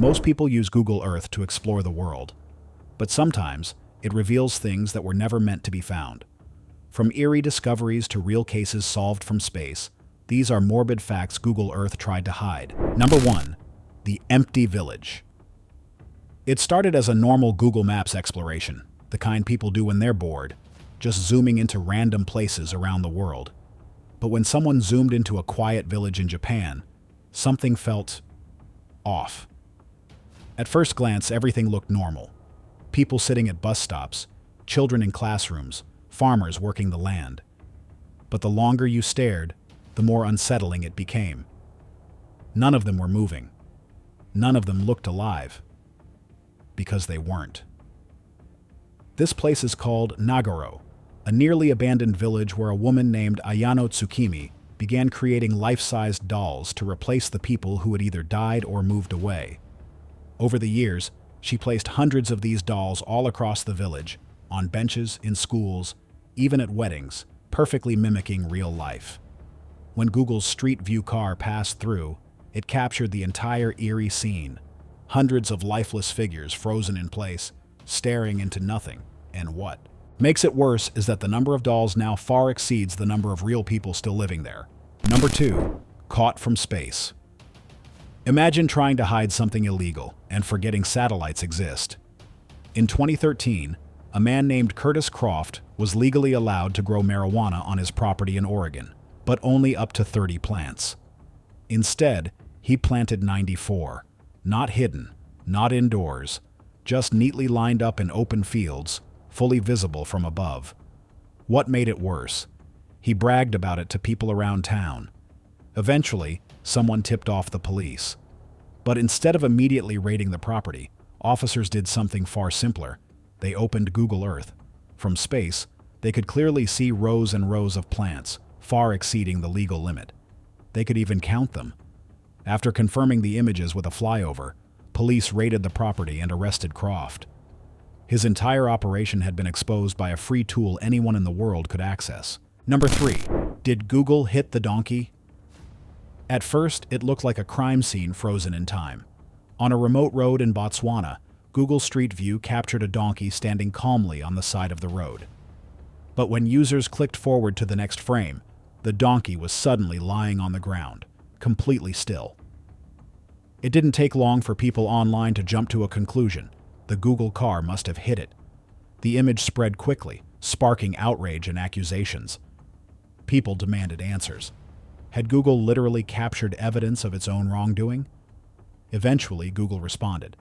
Most people use Google Earth to explore the world, but sometimes it reveals things that were never meant to be found. From eerie discoveries to real cases solved from space, these are morbid facts Google Earth tried to hide. Number 1. The empty village. It started as a normal Google Maps exploration, the kind people do when they're bored, just zooming into random places around the world. But when someone zoomed into a quiet village in Japan, something felt off. At first glance, everything looked normal. People sitting at bus stops, children in classrooms, farmers working the land. But the longer you stared, the more unsettling it became. None of them were moving. None of them looked alive. Because they weren't. This place is called Nagoro, a nearly abandoned village where a woman named Ayano Tsukimi began creating life-sized dolls to replace the people who had either died or moved away. Over the years, she placed hundreds of these dolls all across the village, on benches, in schools, even at weddings, perfectly mimicking real life. When Google's Street View car passed through, it captured the entire eerie scene. Hundreds of lifeless figures frozen in place, staring into nothing. And what makes it worse is that the number of dolls now far exceeds the number of real people still living there. Number 2. Caught from space. Imagine trying to hide something illegal and forgetting satellites exist. In 2013, a man named Curtis Croft was legally allowed to grow marijuana on his property in Oregon, but only up to 30 plants. Instead, he planted 94, not hidden, not indoors, just neatly lined up in open fields, fully visible from above. What made it worse? He bragged about it to people around town. Eventually, someone tipped off the police. But instead of immediately raiding the property, officers did something far simpler. They opened Google Earth. From space, they could clearly see rows and rows of plants, far exceeding the legal limit. They could even count them. After confirming the images with a flyover, police raided the property and arrested Croft. His entire operation had been exposed by a free tool anyone in the world could access. Number 3. Did Google hit the donkey? At first, it looked like a crime scene frozen in time. On a remote road in Botswana, Google Street View captured a donkey standing calmly on the side of the road. But when users clicked forward to the next frame, the donkey was suddenly lying on the ground, completely still. It didn't take long for people online to jump to a conclusion. The Google car must have hit it. The image spread quickly, sparking outrage and accusations. People demanded answers. Had Google literally captured evidence of its own wrongdoing? Eventually, Google responded,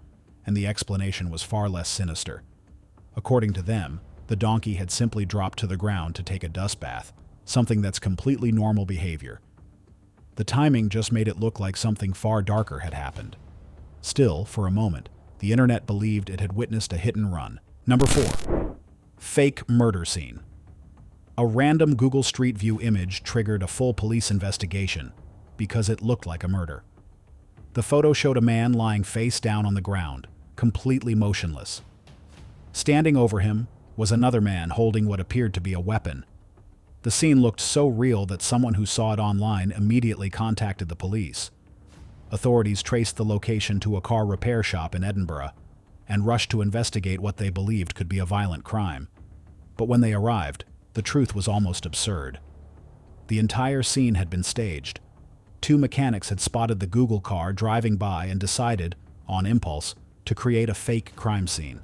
and the explanation was far less sinister. According to them, the donkey had simply dropped to the ground to take a dust bath, something that's completely normal behavior. The timing just made it look like something far darker had happened. Still, for a moment, the internet believed it had witnessed a hit and run. Number 4. Fake murder scene. A random Google Street View image triggered a full police investigation because it looked like a murder. The photo showed a man lying face down on the ground, completely motionless. Standing over him was another man holding what appeared to be a weapon. The scene looked so real that someone who saw it online immediately contacted the police. Authorities traced the location to a car repair shop in Edinburgh and rushed to investigate what they believed could be a violent crime. But when they arrived, the truth was almost absurd. The entire scene had been staged. 2 mechanics had spotted the Google car driving by and decided, on impulse, to create a fake crime scene.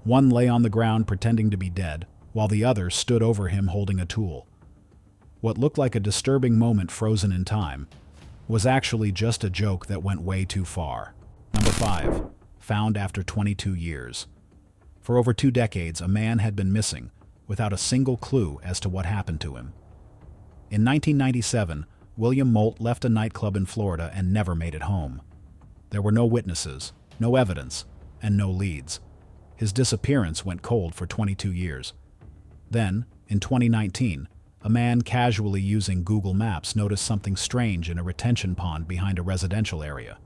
One lay on the ground pretending to be dead, while the other stood over him holding a tool. What looked like a disturbing moment frozen in time was actually just a joke that went way too far. Number 5. Found after 22 years. For over 2 decades, a man had been missing, without a single clue as to what happened to him. In 1997, William Molt left a nightclub in Florida and never made it home. There were no witnesses, no evidence, and no leads. His disappearance went cold for 22 years. Then, in 2019, a man casually using Google Maps noticed something strange in a retention pond behind a residential area,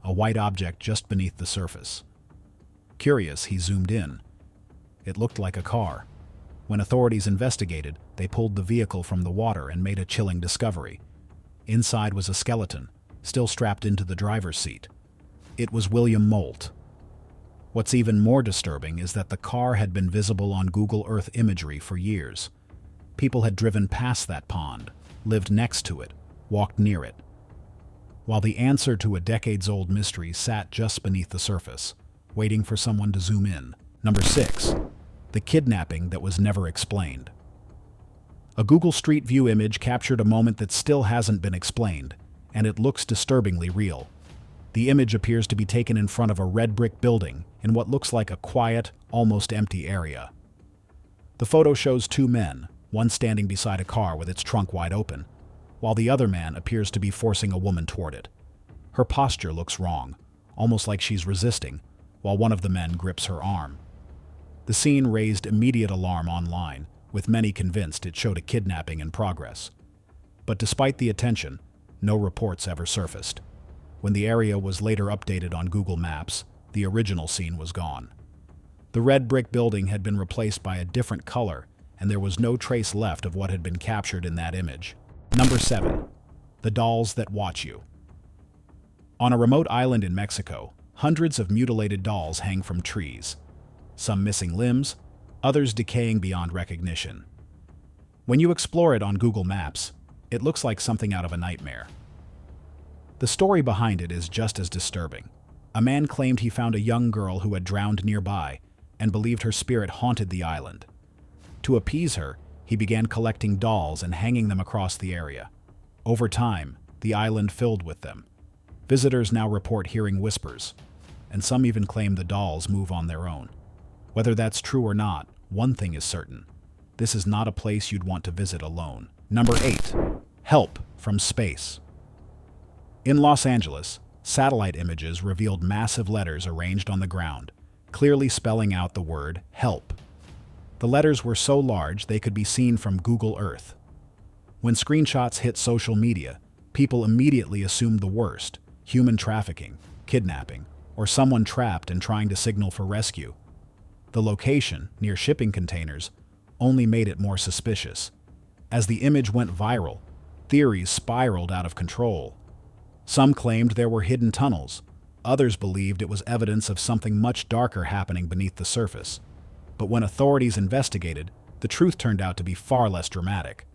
a white object just beneath the surface. Curious, he zoomed in. It looked like a car. When authorities investigated, they pulled the vehicle from the water and made a chilling discovery. Inside was a skeleton, still strapped into the driver's seat. It was William Moult. What's even more disturbing is that the car had been visible on Google Earth imagery for years. People had driven past that pond, lived next to it, walked near it. While the answer to a decades-old mystery sat just beneath the surface, waiting for someone to zoom in. Number 6. The kidnapping that was never explained. A Google Street View image captured a moment that still hasn't been explained, and it looks disturbingly real. The image appears to be taken in front of a red brick building in what looks like a quiet, almost empty area. The photo shows two men, one standing beside a car with its trunk wide open, while the other man appears to be forcing a woman toward it. Her posture looks wrong, almost like she's resisting, while one of the men grips her arm. The scene raised immediate alarm online, with many convinced it showed a kidnapping in progress. But despite the attention, no reports ever surfaced. When the area was later updated on Google Maps, the original scene was gone. The red brick building had been replaced by a different color, and there was no trace left of what had been captured in that image. Number 7. The dolls that watch you. On a remote island in Mexico, hundreds of mutilated dolls hang from trees, some missing limbs, others decaying beyond recognition. When you explore it on Google Maps, it looks like something out of a nightmare. The story behind it is just as disturbing. A man claimed he found a young girl who had drowned nearby and believed her spirit haunted the island. To appease her, he began collecting dolls and hanging them across the area. Over time, the island filled with them. Visitors now report hearing whispers, and some even claim the dolls move on their own. Whether that's true or not, one thing is certain. This is not a place you'd want to visit alone. Number 8. Help from space. In Los Angeles, satellite images revealed massive letters arranged on the ground, clearly spelling out the word help. The letters were so large they could be seen from Google Earth. When screenshots hit social media, people immediately assumed the worst: human trafficking, kidnapping, or someone trapped and trying to signal for rescue. The location, near shipping containers, only made it more suspicious. As the image went viral, theories spiraled out of control. Some claimed there were hidden tunnels. Others believed it was evidence of something much darker happening beneath the surface. But when authorities investigated, the truth turned out to be far less dramatic.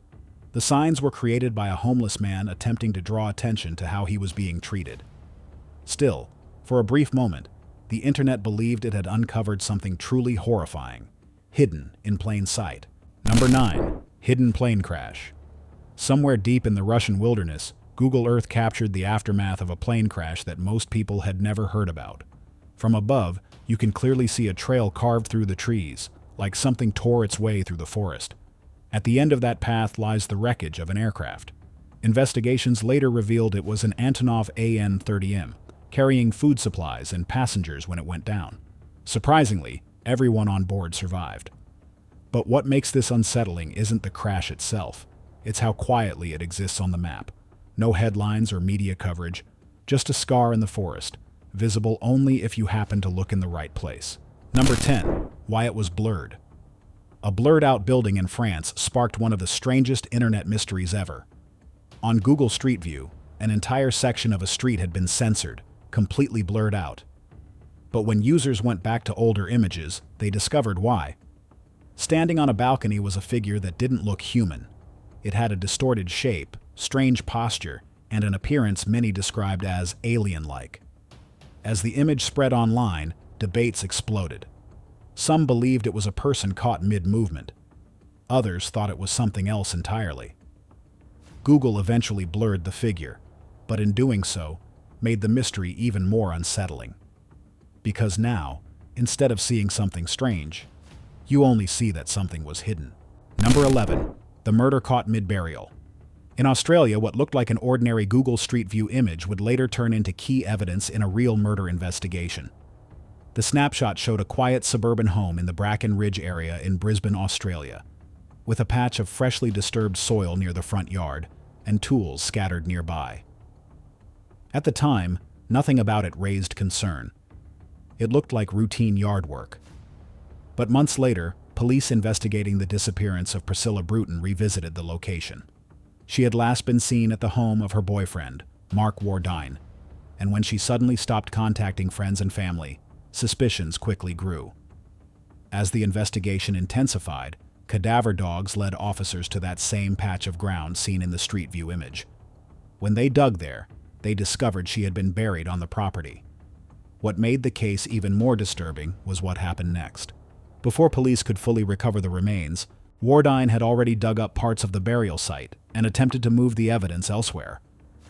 The signs were created by a homeless man attempting to draw attention to how he was being treated. Still, for a brief moment, the internet believed it had uncovered something truly horrifying, hidden in plain sight. Number 9. Hidden plane crash. Somewhere deep in the Russian wilderness, Google Earth captured the aftermath of a plane crash that most people had never heard about. From above, you can clearly see a trail carved through the trees, like something tore its way through the forest. At the end of that path lies the wreckage of an aircraft. Investigations later revealed it was an Antonov AN-30M, carrying food supplies and passengers when it went down. Surprisingly, everyone on board survived. But what makes this unsettling isn't the crash itself. It's how quietly it exists on the map. No headlines or media coverage, just a scar in the forest, visible only if you happen to look in the right place. Number 10. Why it was blurred. A blurred-out building in France sparked one of the strangest internet mysteries ever. On Google Street View, an entire section of a street had been censored, completely blurred out. But when users went back to older images, they discovered why. Standing on a balcony was a figure that didn't look human. It had a distorted shape, strange posture, and an appearance many described as alien-like. As the image spread online, debates exploded. Some believed it was a person caught mid-movement. Others thought it was something else entirely. Google eventually blurred the figure, but in doing so, made the mystery even more unsettling. Because now, instead of seeing something strange, you only see that something was hidden. Number 11. The murder caught mid-burial. In Australia, what looked like an ordinary Google Street View image would later turn into key evidence in a real murder investigation. The snapshot showed a quiet suburban home in the Bracken Ridge area in Brisbane, Australia, with a patch of freshly disturbed soil near the front yard and tools scattered nearby. At the time, nothing about it raised concern. It looked like routine yard work. But months later, police investigating the disappearance of Priscilla Bruton revisited the location. She had last been seen at the home of her boyfriend, Mark Wardine, and when she suddenly stopped contacting friends and family, suspicions quickly grew. As the investigation intensified, cadaver dogs led officers to that same patch of ground seen in the street view image. When they dug there, they discovered she had been buried on the property. What made the case even more disturbing was what happened next. Before police could fully recover the remains, Wardine had already dug up parts of the burial site and attempted to move the evidence elsewhere.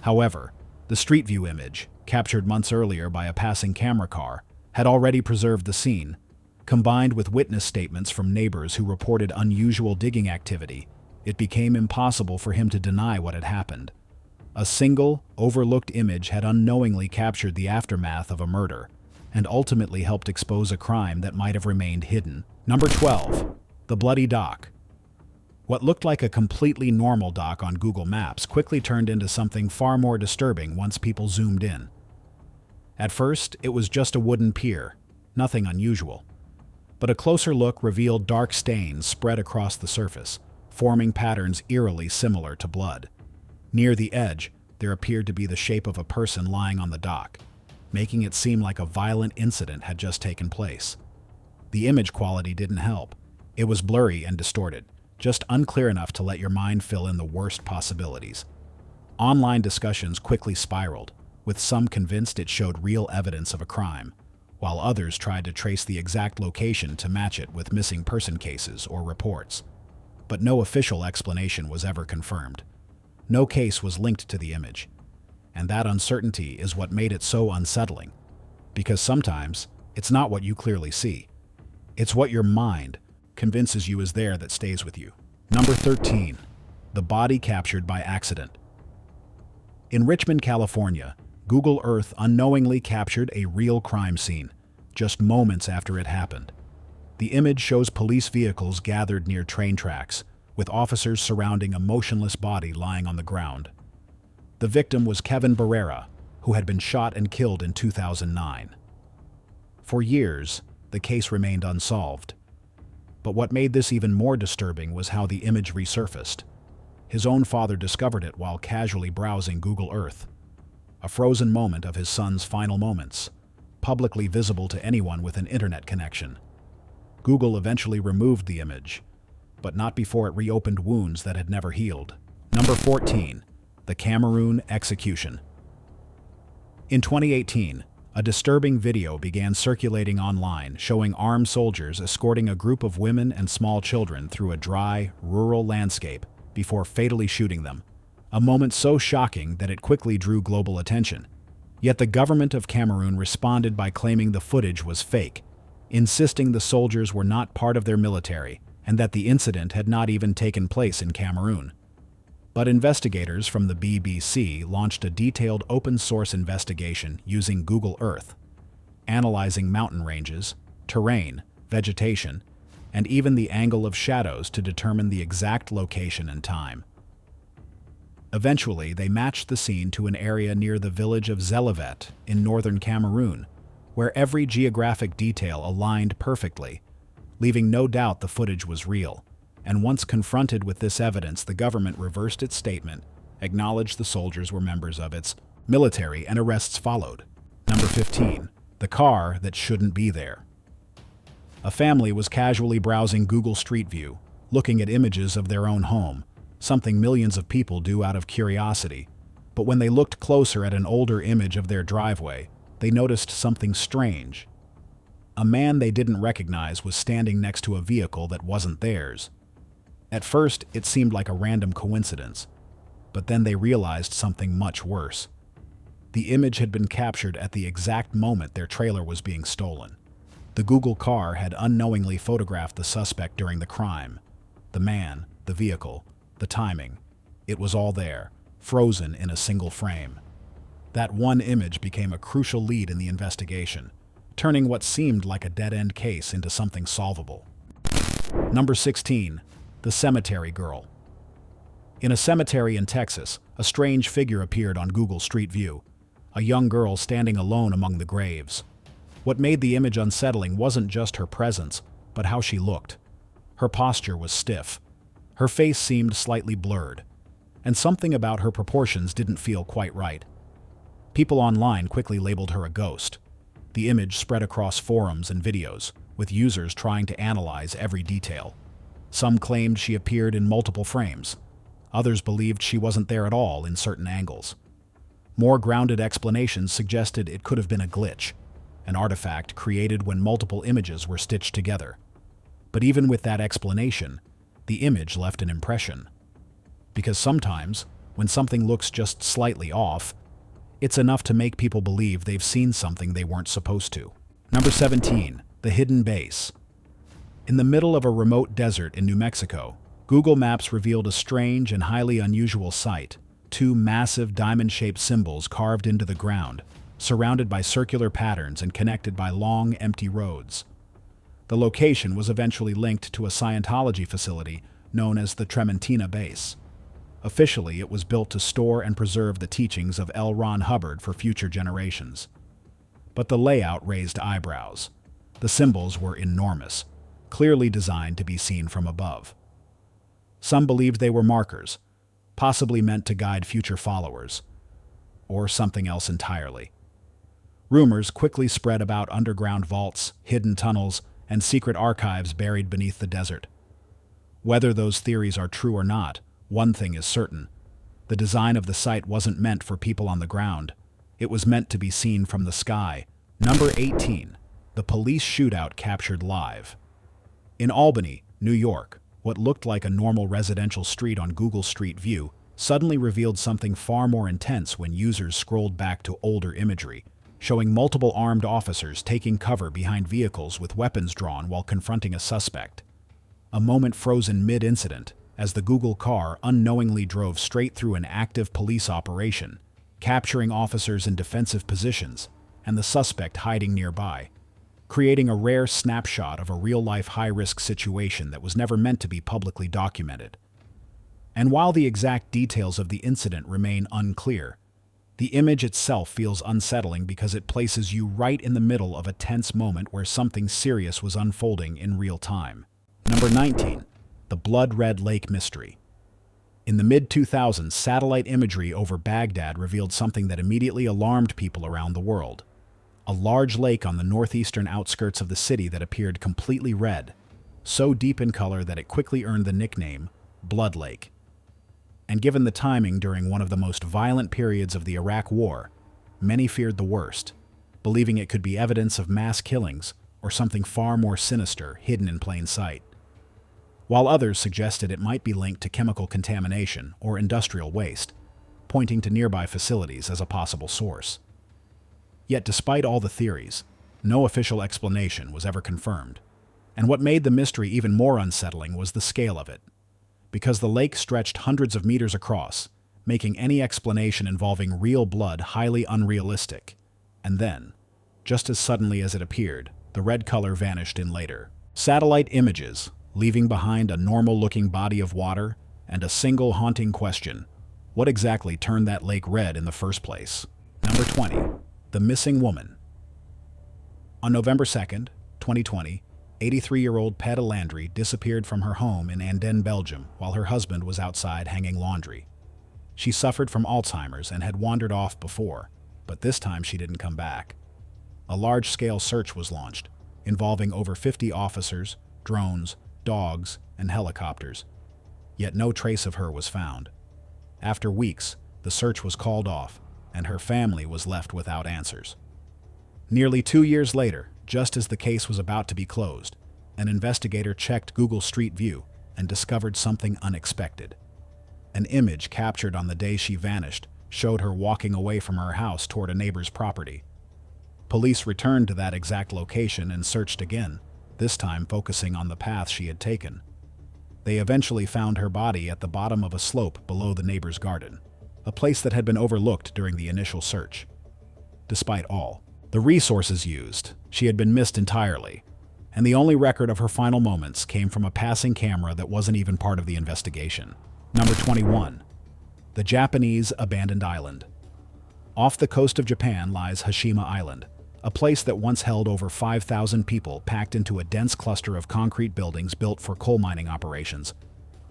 However, the street view image, captured months earlier by a passing camera car, had already preserved the scene. Combined with witness statements from neighbors who reported unusual digging activity, it became impossible for him to deny what had happened. A single, overlooked image had unknowingly captured the aftermath of a murder, and ultimately helped expose a crime that might have remained hidden. Number 12. The Bloody Dock. What looked like a completely normal dock on Google Maps quickly turned into something far more disturbing once people zoomed in. At first, it was just a wooden pier, nothing unusual. But a closer look revealed dark stains spread across the surface, forming patterns eerily similar to blood. Near the edge, there appeared to be the shape of a person lying on the dock, making it seem like a violent incident had just taken place. The image quality didn't help. It was blurry and distorted, just unclear enough to let your mind fill in the worst possibilities. Online discussions quickly spiraled, with some convinced it showed real evidence of a crime, while others tried to trace the exact location to match it with missing person cases or reports. But no official explanation was ever confirmed. No case was linked to the image, and that uncertainty is what made it so unsettling, because sometimes it's not what you clearly see. It's what your mind convinces you is there that stays with you. Number 13. The body captured by accident. In Richmond, California, Google Earth unknowingly captured a real crime scene, just moments after it happened. The image shows police vehicles gathered near train tracks, with officers surrounding a motionless body lying on the ground. The victim was Kevin Barrera, who had been shot and killed in 2009. For years, the case remained unsolved. But what made this even more disturbing was how the image resurfaced. His own father discovered it while casually browsing Google Earth. A frozen moment of his son's final moments, publicly visible to anyone with an internet connection. Google eventually removed the image, but not before it reopened wounds that had never healed. Number 14. The Cameroon Execution. In 2018, a disturbing video began circulating online showing armed soldiers escorting a group of women and small children through a dry, rural landscape before fatally shooting them. A moment so shocking that it quickly drew global attention. Yet the government of Cameroon responded by claiming the footage was fake, insisting the soldiers were not part of their military and that the incident had not even taken place in Cameroon. But investigators from the BBC launched a detailed open-source investigation using Google Earth, analyzing mountain ranges, terrain, vegetation, and even the angle of shadows to determine the exact location and time. Eventually, they matched the scene to an area near the village of Zelivet in northern Cameroon, where every geographic detail aligned perfectly, leaving no doubt the footage was real. And once confronted with this evidence, the government reversed its statement, acknowledged the soldiers were members of its military, and arrests followed. Number 15. The car that shouldn't be there. A family was casually browsing Google Street View, looking at images of their own home, something millions of people do out of curiosity. But when they looked closer at an older image of their driveway, they noticed something strange. A man they didn't recognize was standing next to a vehicle that wasn't theirs. At first, it seemed like a random coincidence, but then they realized something much worse. The image had been captured at the exact moment their trailer was being stolen. The Google car had unknowingly photographed the suspect during the crime. The man, the vehicle, the timing. It was all there, frozen in a single frame. That one image became a crucial lead in the investigation, turning what seemed like a dead-end case into something solvable. Number 16. The Cemetery Girl. In a cemetery in Texas, a strange figure appeared on Google Street View, a young girl standing alone among the graves. What made the image unsettling wasn't just her presence, but how she looked. Her posture was stiff. Her face seemed slightly blurred, and something about her proportions didn't feel quite right. People online quickly labeled her a ghost. The image spread across forums and videos, with users trying to analyze every detail. Some claimed she appeared in multiple frames. Others believed she wasn't there at all in certain angles. More grounded explanations suggested it could have been a glitch, an artifact created when multiple images were stitched together. But even with that explanation, the image left an impression. Because sometimes, when something looks just slightly off, it's enough to make people believe they've seen something they weren't supposed to. Number 17. The hidden base. In the middle of a remote desert in New Mexico, Google Maps revealed a strange and highly unusual sight: two massive diamond-shaped symbols carved into the ground, surrounded by circular patterns and connected by long, empty roads. The location was eventually linked to a Scientology facility known as the Trementina Base. Officially, it was built to store and preserve the teachings of L. Ron Hubbard for future generations. But the layout raised eyebrows. The symbols were enormous, clearly designed to be seen from above. Some believed they were markers, possibly meant to guide future followers, or something else entirely. Rumors quickly spread about underground vaults, hidden tunnels, and secret archives buried beneath the desert. Whether those theories are true or not, one thing is certain: the design of the site wasn't meant for people on the ground. It was meant to be seen from the sky. Number 18. The police shootout captured live. In Albany, New York, what looked like a normal residential street on Google Street View suddenly revealed something far more intense when users scrolled back to older imagery, showing multiple armed officers taking cover behind vehicles with weapons drawn while confronting a suspect. A moment frozen mid-incident as the Google car unknowingly drove straight through an active police operation, capturing officers in defensive positions and the suspect hiding nearby, creating a rare snapshot of a real-life high-risk situation that was never meant to be publicly documented. And while the exact details of the incident remain unclear, the image itself feels unsettling because it places you right in the middle of a tense moment where something serious was unfolding in real time. Number 19. The Blood Red Lake Mystery. In the mid-2000s, satellite imagery over Baghdad revealed something that immediately alarmed people around the world: a large lake on the northeastern outskirts of the city that appeared completely red, so deep in color that it quickly earned the nickname Blood Lake. And given the timing during one of the most violent periods of the Iraq War, many feared the worst, believing it could be evidence of mass killings or something far more sinister hidden in plain sight, while others suggested it might be linked to chemical contamination or industrial waste, pointing to nearby facilities as a possible source. Yet despite all the theories, no official explanation was ever confirmed, and what made the mystery even more unsettling was the scale of it. Because the lake stretched hundreds of meters across, making any explanation involving real blood highly unrealistic. And then, just as suddenly as it appeared, the red color vanished in later satellite images, leaving behind a normal-looking body of water and a single haunting question: what exactly turned that lake red in the first place? Number 20. The Missing Woman. On November 2nd, 2020, 83-year-old Peta Landry disappeared from her home in Andenne, Belgium, while her husband was outside hanging laundry. She suffered from Alzheimer's and had wandered off before, but this time she didn't come back. A large-scale search was launched, involving over 50 officers, drones, dogs, and helicopters. Yet no trace of her was found. After weeks, the search was called off, and her family was left without answers. Nearly 2 years later, just as the case was about to be closed, an investigator checked Google Street View and discovered something unexpected. An image captured on the day she vanished showed her walking away from her house toward a neighbor's property. Police returned to that exact location and searched again, this time focusing on the path she had taken. They eventually found her body at the bottom of a slope below the neighbor's garden, a place that had been overlooked during the initial search. Despite all the resources used, she had been missed entirely, and the only record of her final moments came from a passing camera that wasn't even part of the investigation. Number 21. The Japanese Abandoned Island. Off the coast of Japan lies Hashima Island, a place that once held over 5,000 people packed into a dense cluster of concrete buildings built for coal mining operations.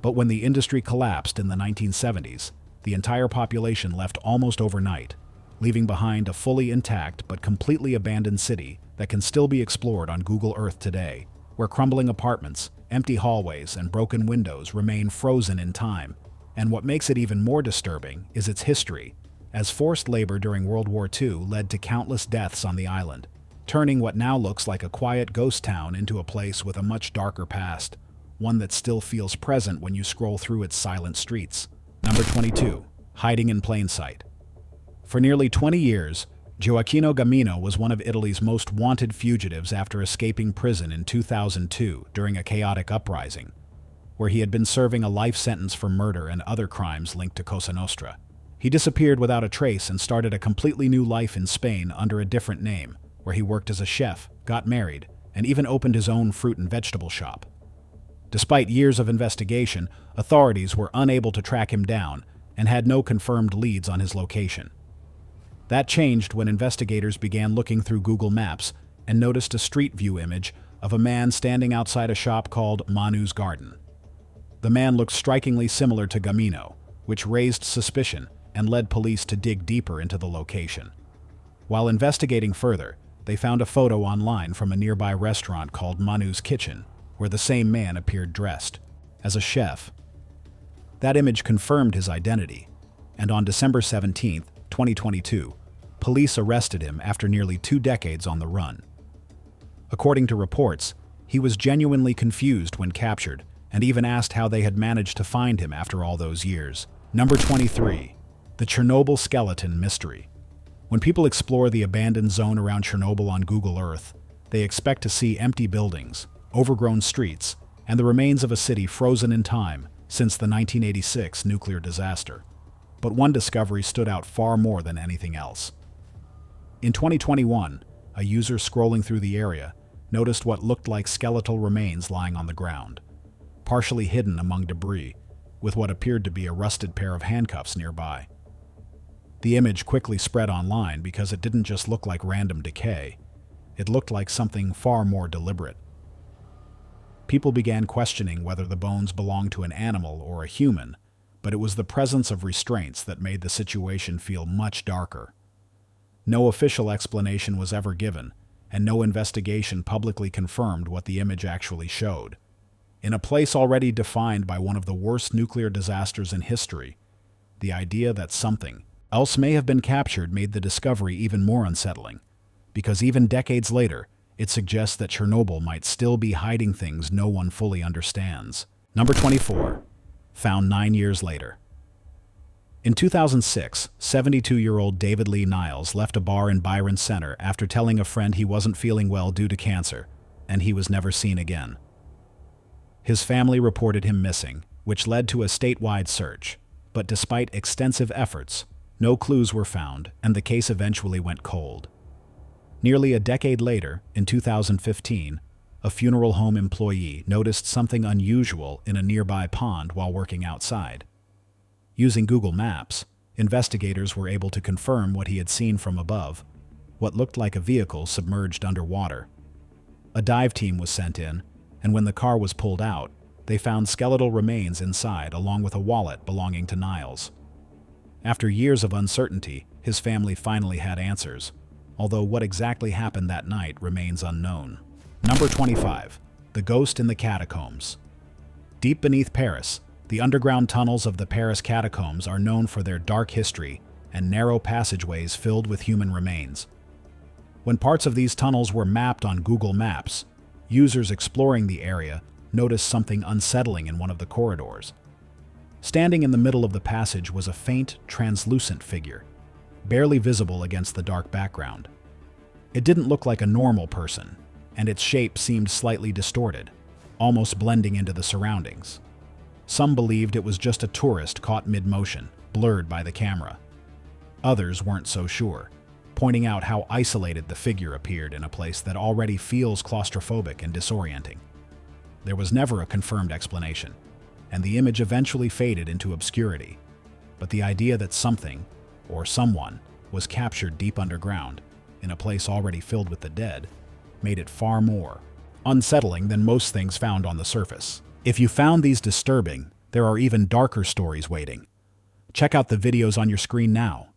But when the industry collapsed in the 1970s, the entire population left almost overnight, leaving behind a fully intact but completely abandoned city that can still be explored on Google Earth today, where crumbling apartments, empty hallways, and broken windows remain frozen in time. And what makes it even more disturbing is its history, as forced labor during World War II led to countless deaths on the island, turning what now looks like a quiet ghost town into a place with a much darker past, one that still feels present when you scroll through its silent streets. Number 22. Hiding in plain sight. For nearly 20 years, Gioacchino Gamino was one of Italy's most wanted fugitives after escaping prison in 2002 during a chaotic uprising, where he had been serving a life sentence for murder and other crimes linked to Cosa Nostra. He disappeared without a trace and started a completely new life in Spain under a different name, where he worked as a chef, got married, and even opened his own fruit and vegetable shop. Despite years of investigation, authorities were unable to track him down and had no confirmed leads on his location. That changed when investigators began looking through Google Maps and noticed a street view image of a man standing outside a shop called Manu's Garden. The man looked strikingly similar to Gamino, which raised suspicion and led police to dig deeper into the location. While investigating further, they found a photo online from a nearby restaurant called Manu's Kitchen, where the same man appeared dressed as a chef. That image confirmed his identity, and on December 17, 2022, police arrested him after nearly 2 decades on the run. According to reports, he was genuinely confused when captured and even asked how they had managed to find him after all those years. Number 23. The Chernobyl Skeleton Mystery. When people explore the abandoned zone around Chernobyl on Google Earth, they expect to see empty buildings, overgrown streets, and the remains of a city frozen in time since the 1986 nuclear disaster. But one discovery stood out far more than anything else. In 2021, a user scrolling through the area noticed what looked like skeletal remains lying on the ground, partially hidden among debris, with what appeared to be a rusted pair of handcuffs nearby. The image quickly spread online because it didn't just look like random decay, it looked like something far more deliberate. People began questioning whether the bones belonged to an animal or a human, but it was the presence of restraints that made the situation feel much darker. No official explanation was ever given, and no investigation publicly confirmed what the image actually showed. In a place already defined by one of the worst nuclear disasters in history, the idea that something else may have been captured made the discovery even more unsettling, because even decades later, it suggests that Chernobyl might still be hiding things no one fully understands. Number 24. Found 9 years later. In 2006, 72-year-old David Lee Niles left a bar in Byron Center after telling a friend he wasn't feeling well due to cancer, and he was never seen again. His family reported him missing, which led to a statewide search, but despite extensive efforts, no clues were found, and the case eventually went cold. Nearly a decade later, in 2015, a funeral home employee noticed something unusual in a nearby pond while working outside. Using Google Maps, investigators were able to confirm what he had seen from above, what looked like a vehicle submerged underwater. A dive team was sent in, and when the car was pulled out, they found skeletal remains inside along with a wallet belonging to Niles. After years of uncertainty, his family finally had answers, although what exactly happened that night remains unknown. Number 25. The Ghost in the Catacombs. Deep beneath Paris, the underground tunnels of the Paris catacombs are known for their dark history and narrow passageways filled with human remains. When parts of these tunnels were mapped on Google Maps, users exploring the area noticed something unsettling in one of the corridors. Standing in the middle of the passage was a faint, translucent figure, barely visible against the dark background. It didn't look like a normal person, and its shape seemed slightly distorted, almost blending into the surroundings. Some believed it was just a tourist caught mid-motion, blurred by the camera. Others weren't so sure, pointing out how isolated the figure appeared in a place that already feels claustrophobic and disorienting. There was never a confirmed explanation, and the image eventually faded into obscurity. But the idea that something, or someone, was captured deep underground, in a place already filled with the dead, made it far more unsettling than most things found on the surface. If you found these disturbing, there are even darker stories waiting. Check out the videos on your screen now